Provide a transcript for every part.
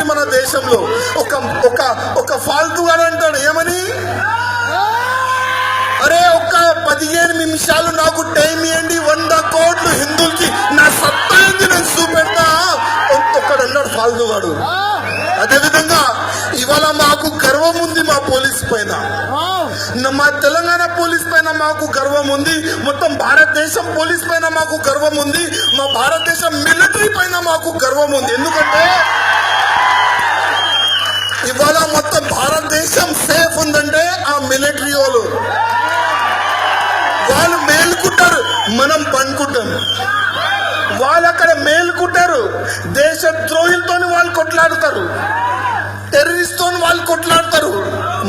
ఉంది మన దేశంలో. ఒక ఒక ఒక ఫాల్తుగా అంటాడు ఏమని, అరే ఒక్క 15 నిమిషాలు నాకు టైం ఇవ్వండి, 100 కోట్లు హిందువులకి నా సత్తా ఏంది నేను చూపెడతా ఒక్కడు అన్నాడు ఫాల్తుగాడు. అదేవిధంగా ఇవాళ మాకు గర్వం ఉంది మా పోలీస్ పైన, మా తెలంగాణ పోలీస్ పైన మాకు గర్వం ఉంది, మొత్తం భారతదేశం పోలీస్ పైన మాకు గర్వం ఉంది, మా భారతదేశం మిలిటరీ పైన మాకు గర్వం ఉంది. ఎందుకంటే ఇవాళ మొత్తం భారతదేశం సేఫ్ ఉందంటే ఆ మిలిటరీ వాళ్ళు మేలుకుంటారు, మనం పండుకుంటాం. వాళ్ళు అక్కడ మేలుకుంటారు, దేశ ద్రోహులతో వాళ్ళు కొట్లాడుతారు, టెర్రరిస్ట్తో వాళ్ళు కొట్లాడతారు,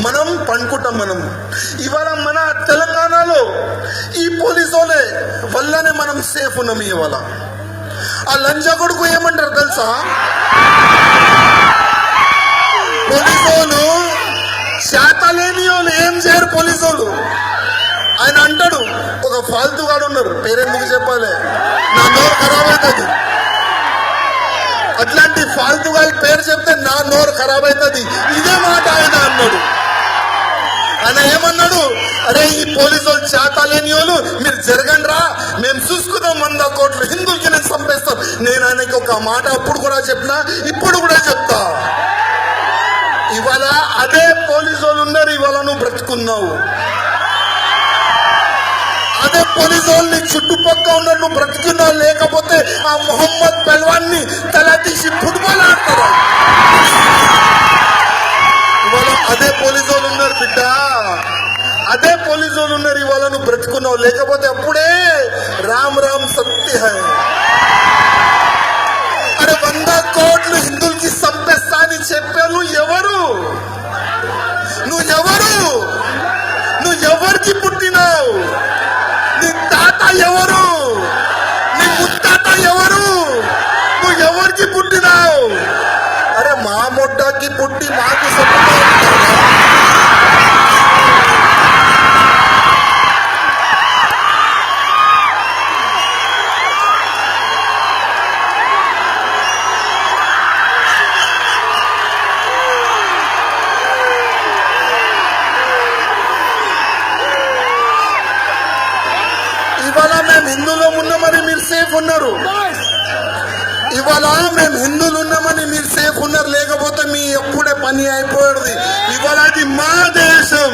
మనం పండుకుంటాం. మనం ఇవాళ మన తెలంగాణలో ఈ పోలీసు వల్లనే మనం సేఫ్ ఉన్నాం. ఇవాళ ఆ లంజా కొడుకు ఏమంటారు తెలుసా, పోలీసు వాళ్ళు శాత లేని వాళ్ళు ఏం చేయరు పోలీసు వాళ్ళు. ఆయన అంటాడు, ఒక ఫాల్తుగాడు ఉన్నారు, పేరెందుకు చెప్పాలి, నా నోరు ఖరాబ్ అవుతుంది. అట్లాంటి ఫాల్తుగా పేరు చెప్తే నా నోరు ఖరాబ్ అవుతుంది. ఇదే మాట ఆయన అన్నాడు. ఆయన ఏమన్నాడు, అరే ఈ పోలీసు వాళ్ళు చేత లేని వాళ్ళు, మీరు జరగండి రా, మేము చూసుకుందాం, 100 కోట్లు హిందువులకి నేను చంపేస్తాం. నేను ఆయనకి ఒక మాట అప్పుడు కూడా చెప్పినా, ఇప్పుడు కూడా చెప్తా. ఇవాళ అదే పోలీసు వాళ్ళు ఉన్నారు, ఇవాళ నువ్వు బ్రతుకున్నావు. అదే పోలీసు వాళ్ళని చుట్టుపక్కల ఉన్న నువ్వు బ్రతుకున్నావు. లేకపోతే ఆ మొహమ్మద్ పెల్వాన్ ని తల తీసి ఫుట్బాల్ ఆడతారు. ఇవాళ అదే పోలీసు వాళ్ళు ఉన్నారు బిడ్డ, అదే పోలీసు వాళ్ళు ఉన్నారు, ఇవాళ నువ్వు బ్రతుకున్నావు. లేకపోతే అప్పుడే రామ్ రామ్ సత్య హై. అరే 100 కోట్లు హిందువులకి చంపేస్తా అని చెప్పారు ఎవరు? నువ్వు ఎవరు? నువ్వు ఎవరికి పుట్టినావు? నీ తాత ఎవరు? నీ ముత్తాత ఎవరు? నువ్వు ఎవరికి పుట్టినావు? అరే మా మొట్టకి పుట్టి మాకు ఇవాళ మేము హిందువులో ఉన్నామని మీరు సేఫ్ ఉన్నారు. ఇవాళ మేము హిందువులు ఉన్నామని మీరు సేఫ్ ఉన్నారు. లేకపోతే మీ ఎప్పుడే పని అయిపోయేది. ఇవాళ అది మా దేశం.